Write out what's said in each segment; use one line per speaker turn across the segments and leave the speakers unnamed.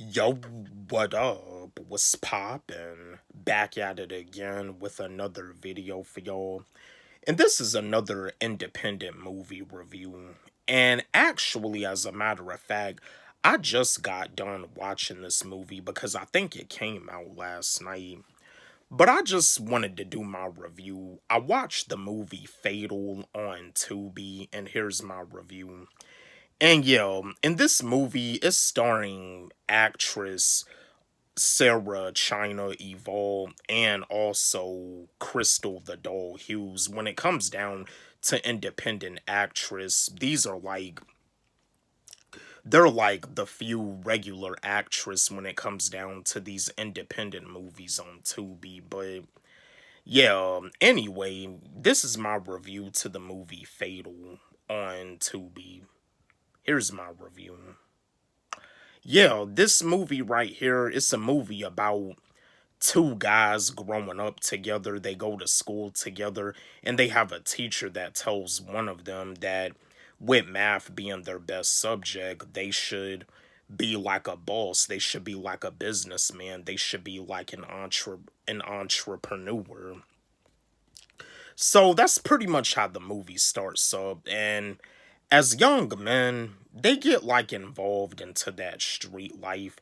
Yo, what up? What's poppin'? Back at it again with another video for y'all. And this is another independent movie review. And actually, as a matter of fact, I just got done watching this movie because I think it came out last night. But I just wanted to do my review. I watched the movie Fatal on Tubi, and here's my review. And yeah, in this movie, it's starring actress Sarah China Evolve and also Crystal the Doll Hughes. When it comes down to independent actress, they're like the few regular actress when it comes down to these independent movies on Tubi. But yeah, anyway, this is my review to the movie Fatal on Tubi. Here's my review. Yeah, this movie right here, it's a movie about two guys growing up together. They go to school together, and they have a teacher that tells one of them that with math being their best subject, they should be like a boss. They should be like a businessman. They should be like an entrepreneur. So that's pretty much how the movie starts up. And as young men, they get like involved into that street life.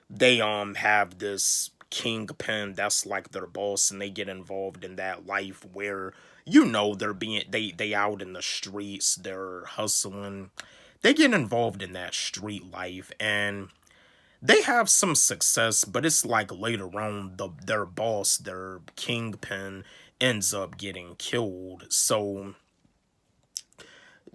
They have this kingpin that's like their boss, and they get involved in that life where they out in the streets, they're hustling. They get involved in that street life, and they have some success, but it's like later on their boss, their kingpin, ends up getting killed. So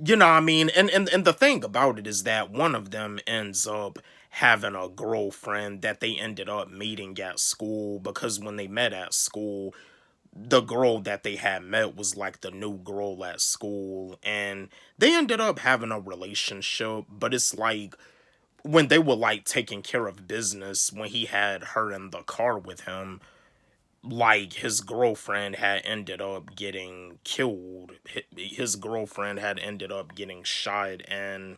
you know what I mean? And the thing about it is that one of them ends up having a girlfriend that they ended up meeting at school, because when they met at school, the girl that they had met was like the new girl at school, and they ended up having a relationship. But it's like when they were like taking care of business, when he had her in the car with him, like his girlfriend had ended up getting killed. His girlfriend had ended up getting shot, and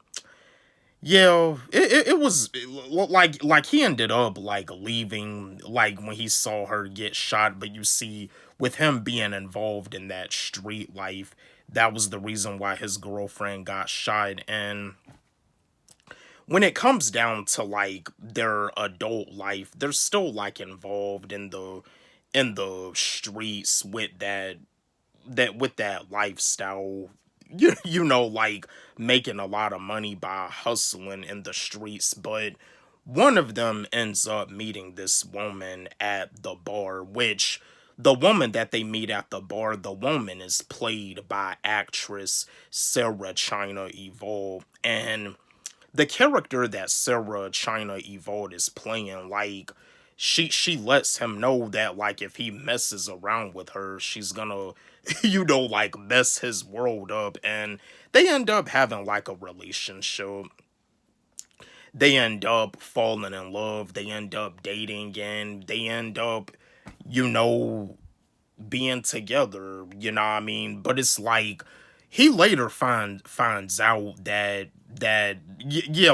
yeah, it was like he ended up like leaving like when he saw her get shot. But you see, with him being involved in that street life, that was the reason why his girlfriend got shot. And when it comes down to like their adult life, they're still like involved in the streets with that lifestyle. You know, like making a lot of money by hustling in the streets. But one of them ends up meeting this woman at the bar, which the woman that they meet at the bar, the woman is played by actress Sarah China Evolve. And the character that Sarah China Evolve is playing, like she lets him know that like if he messes around with her, she's gonna like mess his world up. And they end up having like a relationship. They end up falling in love, they end up dating, and they end up, you know, being together, you know what I mean? But it's like he later finds out that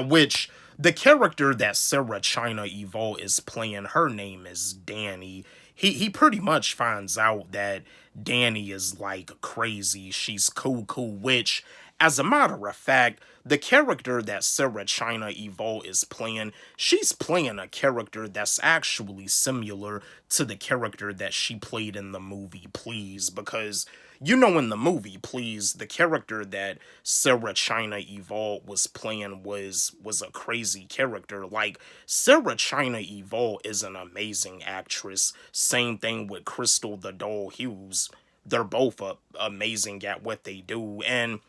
which the character that Sarah China Evolve is playing, her name is Danny. He pretty much finds out that Danny is like crazy. She's cuckoo, which, as a matter of fact, the character that Sarah China Evolve is playing, she's playing a character that's actually similar to the character that she played in the movie Please. Because in the movie Please, the character that Sarah China Evolve was playing was a crazy character. Like, Sarah China Evolve is an amazing actress. Same thing with Crystal the Doll Hughes. They're both amazing at what they do. And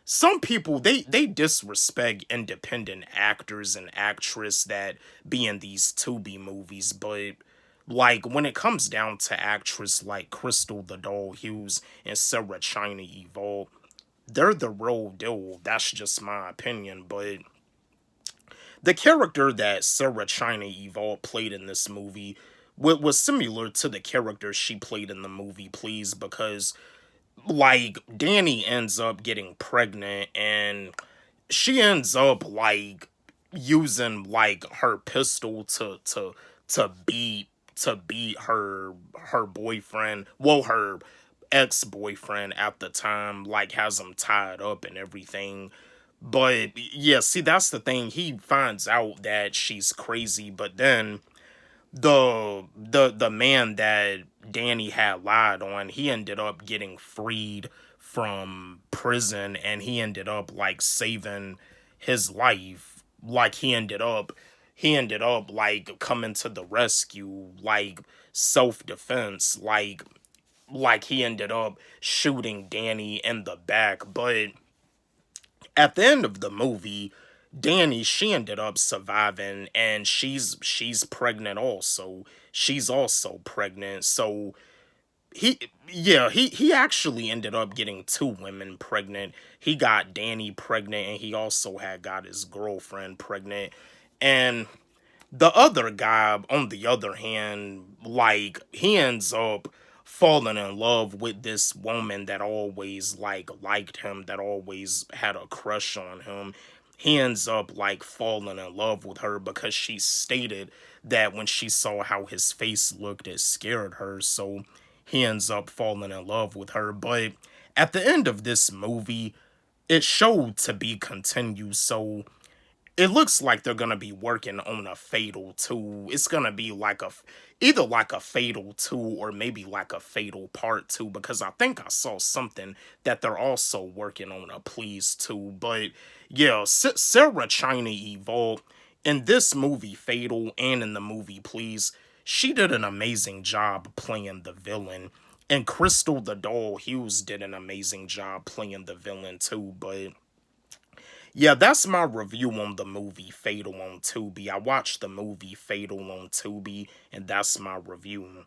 some people, they disrespect independent actors and actresses that be in these Tubi movies. But like when it comes down to actress like Crystal the Doll Hughes and Sarah China Evolve, they're the real deal. That's just my opinion. But the character that Sarah China Evolve played in this movie was similar to the character she played in the movie Please, because like Danny ends up getting pregnant, and she ends up like using like her pistol to beat her boyfriend, well, her ex-boyfriend at the time, like has him tied up and everything. But yeah, see, that's the thing. He finds out that she's crazy, but then the man that Danny had lied on, he ended up getting freed from prison, and he ended up like saving his life. Like he ended up like coming to the rescue, like self-defense, like he ended up shooting Danny in the back. But at the end of the movie, Danny, she ended up surviving, and she's pregnant also. She's also pregnant. So he yeah, he actually ended up getting two women pregnant. He got Danny pregnant, and he also had got his girlfriend pregnant. And the other guy, on the other hand, like, he ends up falling in love with this woman that always, like, liked him, that always had a crush on him. He ends up, like, falling in love with her because she stated that when she saw how his face looked, it scared her. So he ends up falling in love with her. But at the end of this movie, it showed to be continued. So it looks like they're gonna be working on a Fatal 2. It's gonna be like either like a Fatal 2 or maybe like a Fatal Part 2, because I think I saw something that they're also working on a Please 2. But yeah, Sarah China Evolved in this movie Fatal and in the movie Please, she did an amazing job playing the villain. And Crystal the Doll Hughes did an amazing job playing the villain too. But yeah, that's my review on the movie Fatal on Tubi. I watched the movie Fatal on Tubi, and that's my review.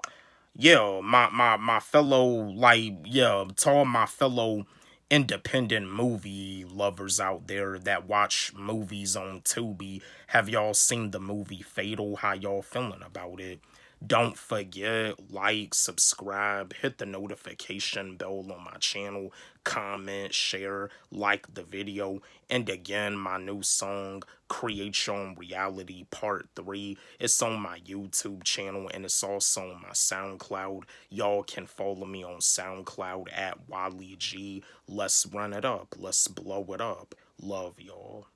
Yeah, my fellow, like, yeah, to all my fellow independent movie lovers out there that watch movies on Tubi, have y'all seen the movie Fatal? How y'all feeling about it? Don't forget, like, subscribe, hit the notification bell on my channel, comment, share, like the video. And again, my new song, Create Your Own Reality Part 3, it's on my YouTube channel, and it's also on my SoundCloud. Y'all can follow me on SoundCloud at Wally G. Let's run it up. Let's blow it up. Love y'all.